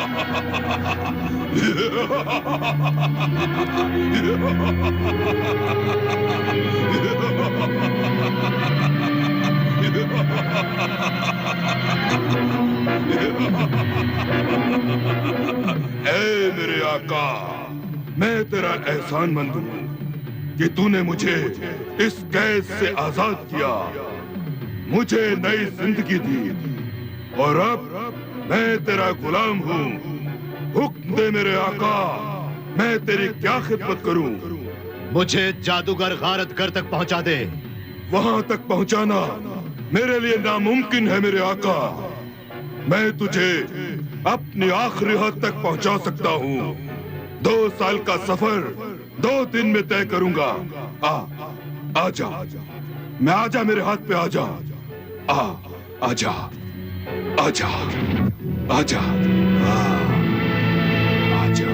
ऐ मेरे आका, मैं तेरा एहसानमंद हूँ कि तूने मुझे इस कैद से आजाद किया, मुझे नई जिंदगी दी और अब मैं तेरा गुलाम हूँ। हुक्म दे मेरे आका, मैं तेरी क्या खिदमत करूँ? मुझे जादूगर गारतगर तक पहुंचा दे। वहां तक पहुंचाना मेरे लिए नामुमकिन है मेरे आका। मैं तुझे अपनी आखिरी हद तक पहुंचा सकता हूँ। 2 साल का सफर 2 दिन में तय करूंगा। आजा, मैं आजा, मेरे हाथ पे आजा। आजा, आजा, आजा, आजा।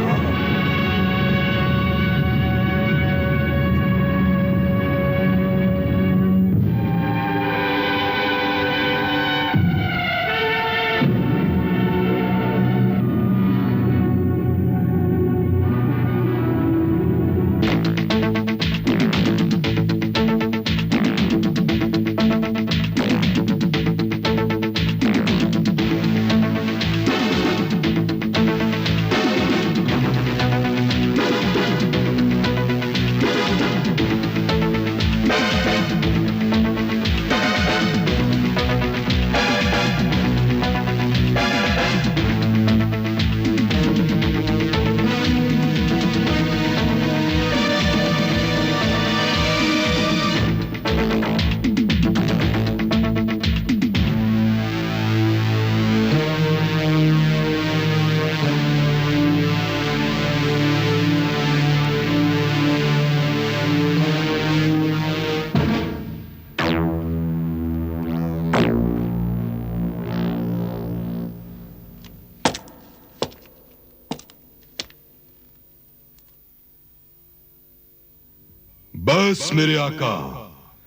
बस मेरे आका,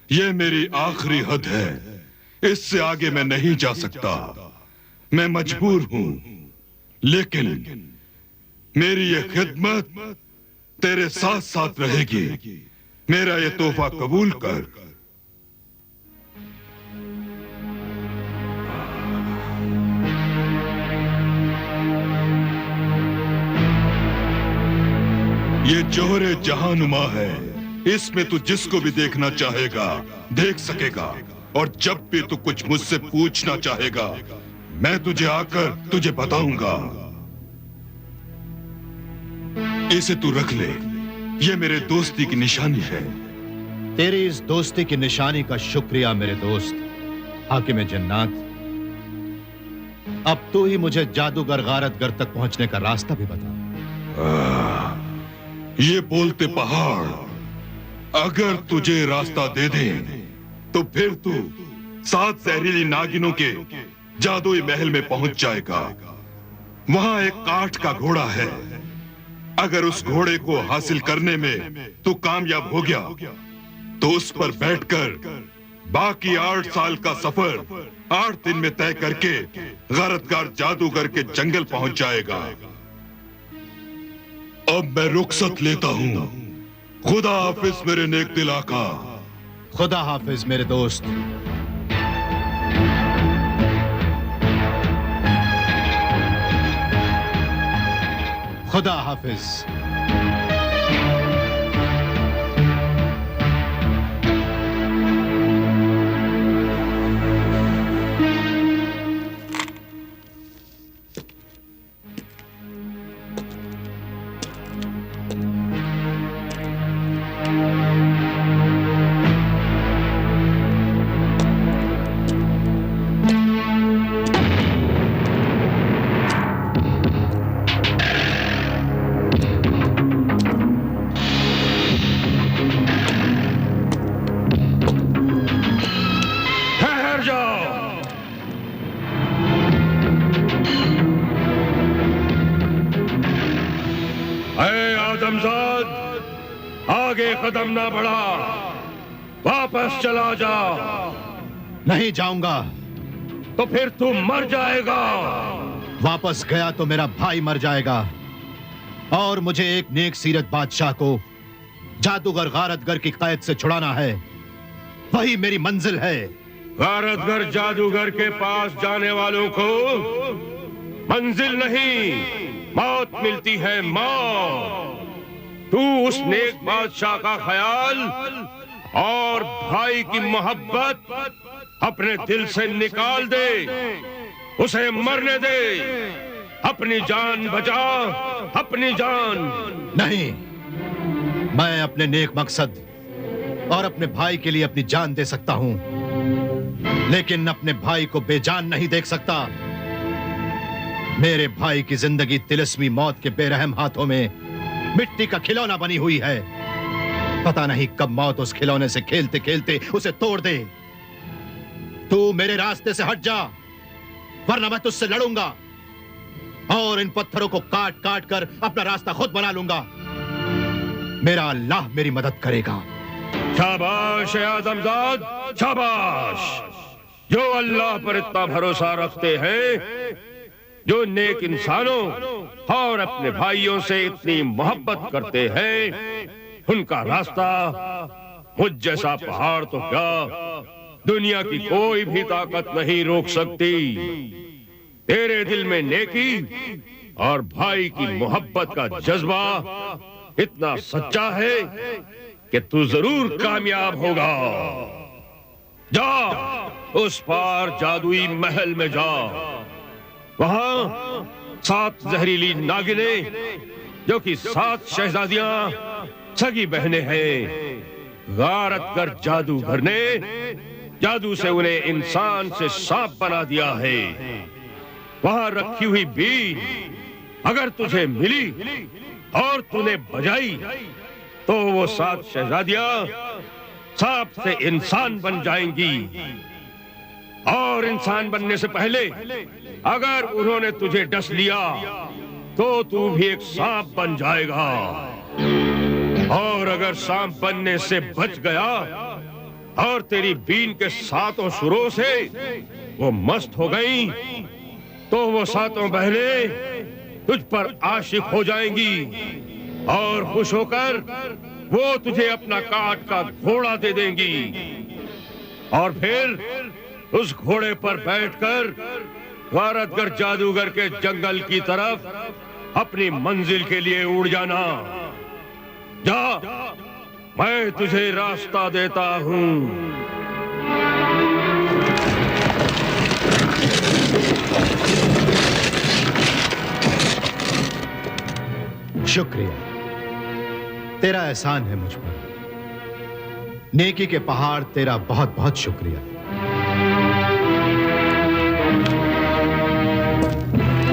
ये मेरी आखिरी हद है। इससे आगे मैं नहीं जा सकता। मैं मजबूर हूं, लेकिन मेरी ये खिदमत तेरे साथ साथ रहेगी। मेरा ये तोहफा कबूल कर। ये जोहरे जहानुमा है। इसमें तू जिसको भी देखना चाहेगा देख सकेगा, और जब भी तू कुछ मुझसे पूछना चाहेगा मैं तुझे आकर तुझे बताऊंगा। इसे तू रख ले, ये मेरे दोस्ती की निशानी है। तेरी इस दोस्ती की निशानी का शुक्रिया मेरे दोस्त हाकिम जन्नात। अब तू ही मुझे जादूगर गारतगर तक पहुंचने का रास्ता भी बता। ये बोलते पहाड़ अगर तुझे रास्ता दे दे तो फिर तू 7 जहरीली नागिनों के जादुई महल में पहुंच जाएगा। वहां एक काठ का घोड़ा है। अगर उस घोड़े को हासिल करने में तू कामयाब हो गया तो उस पर बैठकर बाकी 8 साल का सफर 8 दिन में तय करके गारतगर जादूगर के जंगल पहुंच जाएगा। अब मैं रुखसत लेता हूं। खुदा हाफिज मेरे नेक दिल आका। खुदा हाफिज मेरे दोस्त। खुदा हाफिज। आगे कदम ना बढ़ा, वापस चला जा। नहीं जाऊंगा। तो फिर तू मर जाएगा। वापस गया तो मेरा भाई मर जाएगा और मुझे एक नेक सीरत बादशाह को जादूगर गारतगर की कैद से छुड़ाना है। वही मेरी मंजिल है। गारतगर जादूगर के पास जाने वालों को मंजिल नहीं, मौत मिलती है, मौत। तू उस नेक बादशाह का ख्याल और भाई की मोहब्बत अपने दिल से निकाल दे, उसे मरने दे। अपनी जान बचा, अपनी जान। नहीं, मैं अपने नेक मकसद और अपने भाई के लिए अपनी जान दे सकता हूं, लेकिन अपने भाई को बेजान नहीं देख सकता। मेरे भाई की जिंदगी तिलिस्मी मौत के बेरहम हाथों में मिट्टी का खिलौना बनी हुई है। पता नहीं कब मौत उस खिलौने से खेलते खेलते उसे तोड़ दे। तू मेरे रास्ते से हट जा, वरना मैं तुझसे लड़ूंगा और इन पत्थरों को काट काट कर अपना रास्ता खुद बना लूंगा। मेरा अल्लाह मेरी मदद करेगा। शाबाश है आदमजाद, शाबाश। जो अल्लाह पर इतना भरोसा रखते हैं, जो नेक इंसानों और अपने भाइयों से इतनी मोहब्बत करते हैं, उनका रास्ता मुझ जैसा पहाड़ तो क्या, दुनिया की कोई भी ताकत नहीं रोक सकती। तेरे दिल में नेकी और भाई की मोहब्बत का जज्बा इतना सच्चा है कि तू जरूर कामयाब होगा। जा उस पार जादुई महल में जा। वहां 7 जहरीली नागिनें, जो कि 7 शहजादियां सगी बहनें हैं, गारतगर जादूगर ने जादू से उन्हें इंसान से सांप बना दिया है। वहां रखी हुई बीन अगर तुझे मिली और तूने बजाई तो वो 7 शहजादियां सांप से इंसान बन जाएंगी, और इंसान बनने से पहले अगर उन्होंने तुझे डस लिया तो तू भी एक सांप बन जाएगा। और अगर सांप बनने से बच गया और तेरी बीन के 7 शुरों से वो मस्त हो गई, तो वो 7 बहनें तुझ पर आशिक हो जाएंगी और खुश होकर वो तुझे अपना काट का घोड़ा दे देंगी, और फिर उस घोड़े पर बैठकर गारतगर जादूगर के जंगल की तरफ अपनी मंजिल के लिए उड़ जाना। जा, मैं तुझे रास्ता देता हूं। शुक्रिया, तेरा एहसान है मुझ पर। नेकी के पहाड़, तेरा बहुत बहुत शुक्रिया।